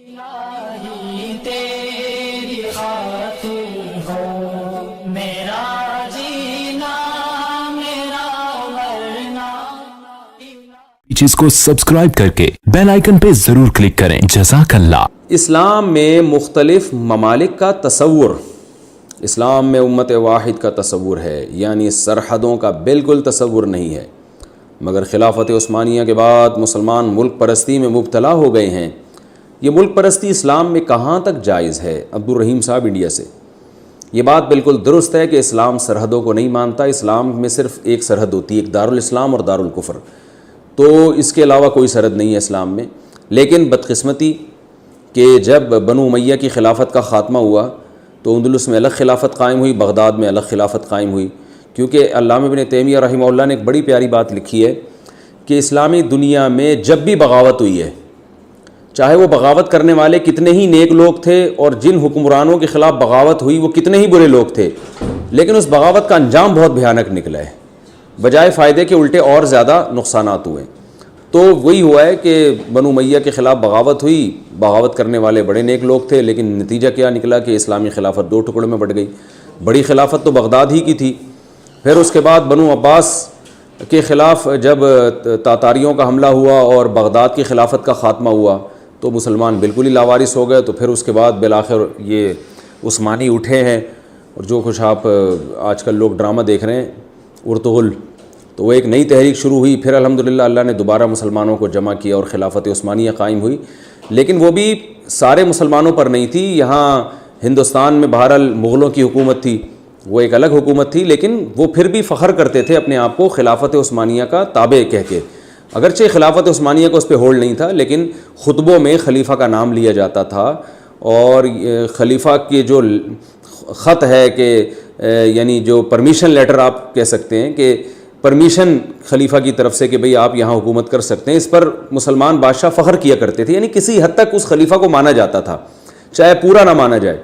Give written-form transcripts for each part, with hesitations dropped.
الہی تیری خاطر ہو میرا جینا میرا مرنا. چیز کو سبسکرائب کر کے بیل آئیکن پہ ضرور کلک کریں. جزاک اللہ. اسلام میں مختلف ممالک کا تصور، اسلام میں امت واحد کا تصور ہے، یعنی سرحدوں کا بالکل تصور نہیں ہے. مگر خلافت عثمانیہ کے بعد مسلمان ملک پرستی میں مبتلا ہو گئے ہیں. یہ ملک پرستی اسلام میں کہاں تک جائز ہے؟ عبدالرحیم صاحب انڈیا سے. یہ بات بالکل درست ہے کہ اسلام سرحدوں کو نہیں مانتا. اسلام میں صرف ایک سرحد ہوتی ہے، ایک دارالاسلام اور دارالکفر، تو اس کے علاوہ کوئی سرحد نہیں ہے اسلام میں. لیکن بدقسمتی کہ جب بنو امیہ کی خلافت کا خاتمہ ہوا تو اندلس میں الگ خلافت قائم ہوئی، بغداد میں الگ خلافت قائم ہوئی. کیونکہ علامہ ابن تیمیہ رحمہ اللہ نے ایک بڑی پیاری بات لکھی ہے کہ اسلامی دنیا میں جب بھی بغاوت ہوئی ہے، چاہے وہ بغاوت کرنے والے کتنے ہی نیک لوگ تھے اور جن حکمرانوں کے خلاف بغاوت ہوئی وہ کتنے ہی برے لوگ تھے، لیکن اس بغاوت کا انجام بہت بھیانک نکلا ہے. بجائے فائدے کے الٹے اور زیادہ نقصانات ہوئے. تو وہی ہوا ہے کہ بنو امیہ کے خلاف بغاوت ہوئی، بغاوت کرنے والے بڑے نیک لوگ تھے، لیکن نتیجہ کیا نکلا کہ اسلامی خلافت دو ٹکڑوں میں بٹ گئی. بڑی خلافت تو بغداد ہی کی تھی. پھر اس کے بعد بنو عباس کے خلاف جب تاتاریوں کا حملہ ہوا اور بغداد کی خلافت کا خاتمہ ہوا تو مسلمان بالکل ہی لاوارث ہو گئے. تو پھر اس کے بعد بالآخر یہ عثمانی اٹھے ہیں، اور جو کچھ آپ آج کل لوگ ڈرامہ دیکھ رہے ہیں ارطغرل، تو وہ ایک نئی تحریک شروع ہوئی. پھر الحمدللہ اللہ نے دوبارہ مسلمانوں کو جمع کیا اور خلافت عثمانیہ قائم ہوئی. لیکن وہ بھی سارے مسلمانوں پر نہیں تھی. یہاں ہندوستان میں بہرحال مغلوں کی حکومت تھی، وہ ایک الگ حکومت تھی، لیکن وہ پھر بھی فخر کرتے تھے اپنے آپ کو خلافت عثمانیہ کا تابع کہہ کے. اگرچہ خلافت عثمانیہ کو اس پہ ہولڈ نہیں تھا، لیکن خطبوں میں خلیفہ کا نام لیا جاتا تھا. اور خلیفہ کے جو خط ہے کہ یعنی جو پرمیشن لیٹر آپ کہہ سکتے ہیں کہ پرمیشن خلیفہ کی طرف سے کہ بھئی آپ یہاں حکومت کر سکتے ہیں، اس پر مسلمان بادشاہ فخر کیا کرتے تھے. یعنی کسی حد تک اس خلیفہ کو مانا جاتا تھا، چاہے پورا نہ مانا جائے.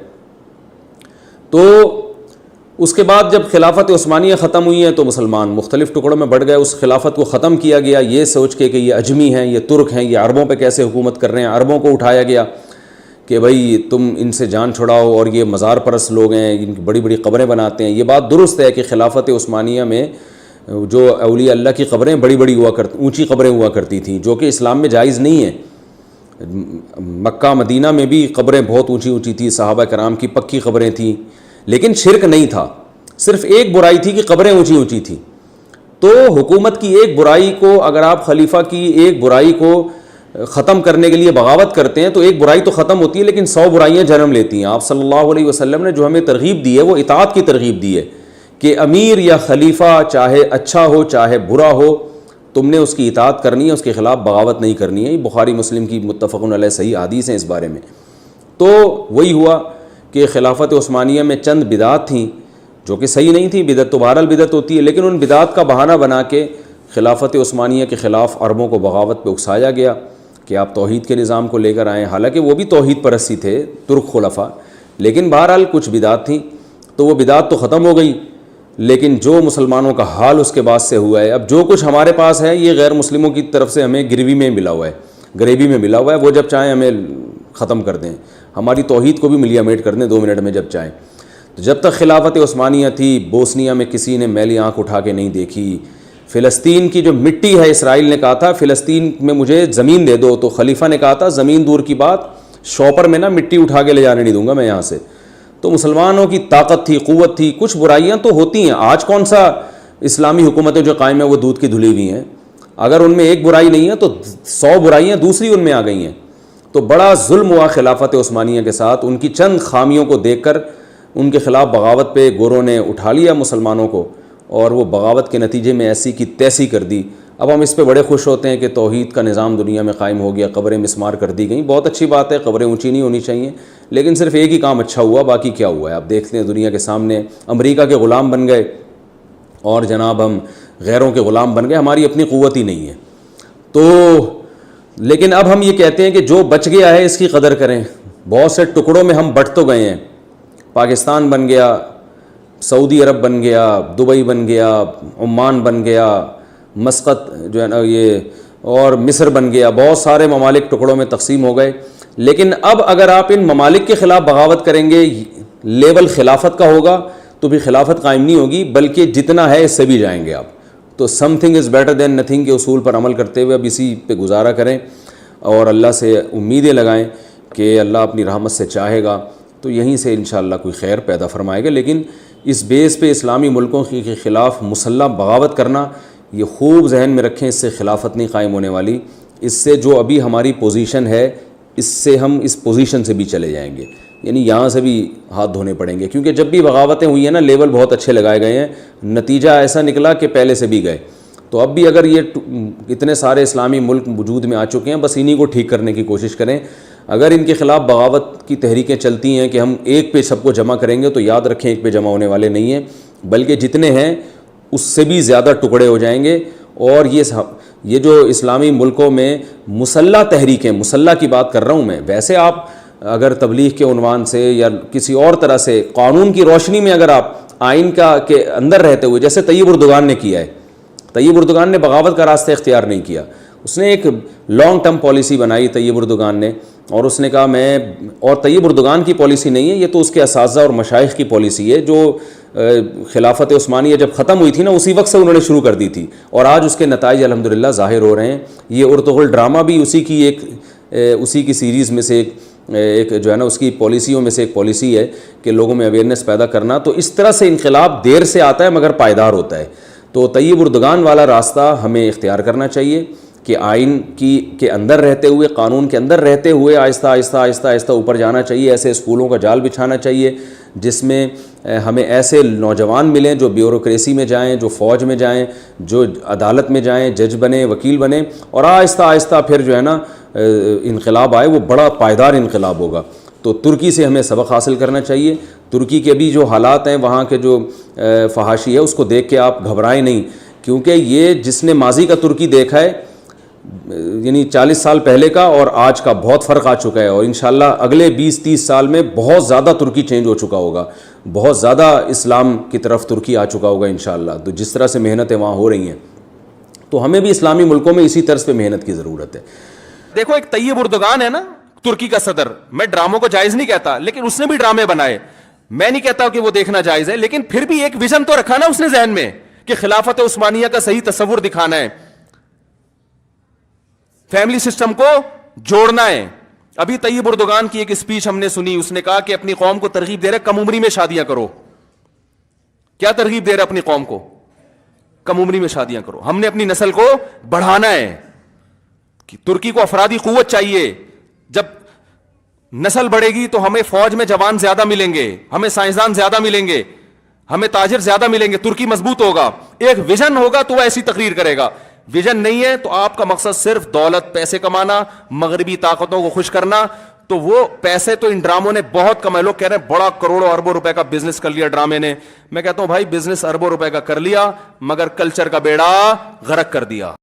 تو اس کے بعد جب خلافت عثمانیہ ختم ہوئی ہے تو مسلمان مختلف ٹکڑوں میں بڑھ گئے. اس خلافت کو ختم کیا گیا یہ سوچ کے کہ یہ اجمی ہیں، یہ ترک ہیں، یہ عربوں پہ کیسے حکومت کر رہے ہیں. عربوں کو اٹھایا گیا کہ بھئی تم ان سے جان چھڑاؤ، اور یہ مزار پرست لوگ ہیں، ان کی بڑی بڑی قبریں بناتے ہیں. یہ بات درست ہے کہ خلافت عثمانیہ میں جو اولیاء اللہ کی قبریں بڑی بڑی ہوا کرتی، اونچی قبریں ہوا کرتی تھیں، جو کہ اسلام میں جائز نہیں ہے. مکہ مدینہ میں بھی قبریں بہت اونچی اونچی تھیں، صحابہ کرام کی پکی قبریں تھیں، لیکن شرک نہیں تھا. صرف ایک برائی تھی کہ قبریں اونچی اونچی تھیں. تو حکومت کی ایک برائی کو اگر آپ خلیفہ کی ایک برائی کو ختم کرنے کے لیے بغاوت کرتے ہیں تو ایک برائی تو ختم ہوتی ہے، لیکن 100 برائیاں جنم لیتی ہیں. آپ صلی اللہ علیہ وسلم نے جو ہمیں ترغیب دی ہے وہ اطاعت کی ترغیب دی ہے کہ امیر یا خلیفہ چاہے اچھا ہو چاہے برا ہو، تم نے اس کی اطاعت کرنی ہے، اس کے خلاف بغاوت نہیں کرنی ہے. یہ بخاری مسلم کی متفق علیہ صحیح حدیث ہیں اس بارے میں. تو وہی ہوا کہ خلافت عثمانیہ میں چند بدعات تھیں جو کہ صحیح نہیں تھیں. بدعت تو بہرحال بدعت ہوتی ہے، لیکن ان بدعات کا بہانہ بنا کے خلافت عثمانیہ کے خلاف عربوں کو بغاوت پہ اکسایا گیا کہ آپ توحید کے نظام کو لے کر آئیں. حالانکہ وہ بھی توحید پرستی تھے ترک خلفاء، لیکن بہرحال کچھ بدعات تھیں. تو وہ بدعات تو ختم ہو گئی، لیکن جو مسلمانوں کا حال اس کے بعد سے ہوا ہے، اب جو کچھ ہمارے پاس ہے یہ غیر مسلموں کی طرف سے ہمیں گریوی میں ملا ہوا ہے. وہ جب چاہیں ہمیں ختم کر دیں، ہماری توحید کو بھی ملیا میٹ کر دیں 2 منٹ میں جب چاہیں. تو جب تک خلافت عثمانیہ تھی بوسنیا میں کسی نے میلی آنکھ اٹھا کے نہیں دیکھی. فلسطین کی جو مٹی ہے، اسرائیل نے کہا تھا فلسطین میں مجھے زمین دے دو، تو خلیفہ نے کہا تھا زمین دور کی بات، شاپر میں نا مٹی اٹھا کے لے جانے نہیں دوں گا میں یہاں سے. تو مسلمانوں کی طاقت تھی، قوت تھی. کچھ برائیاں تو ہوتی ہیں، آج کون سا اسلامی حکومتیں جو قائم ہیں وہ دودھ کی دھلی ہوئی ہیں. اگر ان میں ایک برائی نہیں ہے تو 100 برائیاں دوسری ان میں آ گئی ہیں. تو بڑا ظلم ہوا خلافت عثمانیہ کے ساتھ. ان کی چند خامیوں کو دیکھ کر ان کے خلاف بغاوت پہ گوروں نے اٹھا لیا مسلمانوں کو، اور وہ بغاوت کے نتیجے میں ایسی کی تیسی کر دی. اب ہم اس پہ بڑے خوش ہوتے ہیں کہ توحید کا نظام دنیا میں قائم ہو گیا، قبریں مسمار کر دی گئیں. بہت اچھی بات ہے، قبریں اونچی نہیں ہونی چاہیے، لیکن صرف ایک ہی کام اچھا ہوا، باقی کیا ہوا ہے آپ دیکھتے ہیں دنیا کے سامنے. امریکہ کے غلام بن گئے اور جناب ہم غیروں کے غلام بن گئے، ہماری اپنی قوت ہی نہیں ہے. تو لیکن اب ہم یہ کہتے ہیں کہ جو بچ گیا ہے اس کی قدر کریں. بہت سے ٹکڑوں میں ہم بٹ تو گئے ہیں. پاکستان بن گیا، سعودی عرب بن گیا، دبئی بن گیا، عمان بن گیا، مسقط جو ہے نا یہ، اور مصر بن گیا. بہت سارے ممالک ٹکڑوں میں تقسیم ہو گئے. لیکن اب اگر آپ ان ممالک کے خلاف بغاوت کریں گے, لیول خلافت کا ہوگا تو بھی خلافت قائم نہیں ہوگی, بلکہ جتنا ہے اس سے بھی جائیں گے آپ. تو some thing is better than nothing کے اصول پر عمل کرتے ہوئے اب اسی پہ گزارا کریں اور اللہ سے امیدیں لگائیں کہ اللہ اپنی رحمت سے چاہے گا تو یہیں سے انشاءاللہ کوئی خیر پیدا فرمائے گا. لیکن اس بیس پہ اسلامی ملکوں کے خلاف مسلح بغاوت کرنا, یہ خوب ذہن میں رکھیں, اس سے خلافت نہیں قائم ہونے والی. اس سے جو ابھی ہماری پوزیشن ہے اس سے ہم اس پوزیشن سے بھی چلے جائیں گے, یعنی یہاں سے بھی ہاتھ دھونے پڑیں گے. کیونکہ جب بھی بغاوتیں ہوئی ہیں نا, لیول بہت اچھے لگائے گئے ہیں, نتیجہ ایسا نکلا کہ پہلے سے بھی گئے. تو اب بھی اگر یہ اتنے سارے اسلامی ملک وجود میں آ چکے ہیں, بس انہی کو ٹھیک کرنے کی کوشش کریں. اگر ان کے خلاف بغاوت کی تحریکیں چلتی ہیں کہ ہم ایک پہ سب کو جمع کریں گے, تو یاد رکھیں ایک پہ جمع ہونے والے نہیں ہیں, بلکہ جتنے ہیں اس سے بھی زیادہ ٹکڑے ہو جائیں گے. اور یہ جو اسلامی ملکوں میں مسلح تحریکیں, مسلح کی بات کر رہا ہوں میں, ویسے آپ اگر تبلیغ کے عنوان سے یا کسی اور طرح سے قانون کی روشنی میں اگر آپ آئین کے اندر رہتے ہوئے, جیسے طیب اردگان نے کیا ہے, طیب اردگان نے بغاوت کا راستہ اختیار نہیں کیا, اس نے ایک لانگ ٹرم پالیسی بنائی طیب اردگان نے, اور اس نے کہا اور طیب اردگان کی پالیسی نہیں ہے, یہ تو اس کے اساتذہ اور مشائخ کی پالیسی ہے جو خلافت عثمانیہ جب ختم ہوئی تھی نا, اسی وقت سے انہوں نے شروع کر دی تھی, اور آج اس کے نتائج الحمدللہ ظاہر ہو رہے ہیں. یہ ارطغرل ڈرامہ بھی اسی کی سیریز میں سے ایک جو ہے نا, اس کی پالیسیوں میں سے ایک پالیسی ہے کہ لوگوں میں اویئرنیس پیدا کرنا. تو اس طرح سے انقلاب دیر سے آتا ہے مگر پائیدار ہوتا ہے. تو طیب اردگان والا راستہ ہمیں اختیار کرنا چاہیے کہ آئین کے اندر رہتے ہوئے, قانون کے اندر رہتے ہوئے آہستہ آہستہ آہستہ آہستہ اوپر جانا چاہیے. ایسے اسکولوں کا جال بچھانا چاہیے جس میں ہمیں ایسے نوجوان ملیں جو بیوروکریسی میں جائیں, جو فوج میں جائیں, جو عدالت میں جائیں, جج بنیں, وکیل بنیں, اور آہستہ آہستہ پھر جو ہے نا انقلاب آئے, وہ بڑا پائیدار انقلاب ہوگا. تو ترکی سے ہمیں سبق حاصل کرنا چاہیے. ترکی کے بھی جو حالات ہیں, وہاں کے جو فحاشی ہے, اس کو دیکھ کے آپ گھبرائیں نہیں, کیونکہ یہ جس نے ماضی کا ترکی دیکھا ہے, یعنی 40 سال پہلے کا اور آج کا بہت فرق آ چکا ہے, اور انشاءاللہ اگلے 20-30 سال میں بہت زیادہ ترکی چینج ہو چکا ہوگا, بہت زیادہ اسلام کی طرف ترکی آ چکا ہوگا انشاءاللہ. تو جس طرح سے محنتیں وہاں ہو رہی ہیں, تو ہمیں بھی اسلامی ملکوں میں اسی طرز پہ محنت کی ضرورت ہے. دیکھو ایک طیب اردگان ہے نا, ترکی کا صدر, میں ڈراموں کو جائز نہیں کہتا, لیکن اس نے بھی ڈرامے بنائے. میں نہیں کہتا کہ وہ دیکھنا جائز ہے, لیکن پھر بھی ایک ویژن تو رکھا نا اس نے ذہن میں کہ خلافت عثمانیہ کا صحیح تصور دکھانا ہے, فیملی سسٹم کو جوڑنا ہے. ابھی طیب اردگان کی ایک اسپیچ ہم نے سنی, اس نے کہا کہ اپنی قوم کو ترغیب دے رہے کم عمری میں شادیاں کرو. کیا ترغیب دے رہے اپنی قوم کو؟ کم عمری میں شادیاں کرو. ہم نے اپنی نسل کو بڑھانا ہے. ترکی کو افرادی قوت چاہیے. جب نسل بڑھے گی تو ہمیں فوج میں جوان زیادہ ملیں گے, ہمیں سائنسدان زیادہ ملیں گے, ہمیں تاجر زیادہ ملیں گے. ترکی مضبوط ہوگا. ایک ویژن ہوگا تو وہ ایسی تقریر کرے گا. ویژن نہیں ہے تو آپ کا مقصد صرف دولت, پیسے کمانا, مغربی طاقتوں کو خوش کرنا, تو وہ پیسے تو ان ڈراموں نے بہت کمائے. لوگ کہہ رہے ہیں بڑا کروڑوں اربوں روپے کا بزنس کر لیا ڈرامے نے. میں کہتا ہوں بھائی بزنس اربوں روپے کا کر لیا مگر کلچر کا بیڑا غرق کر دیا.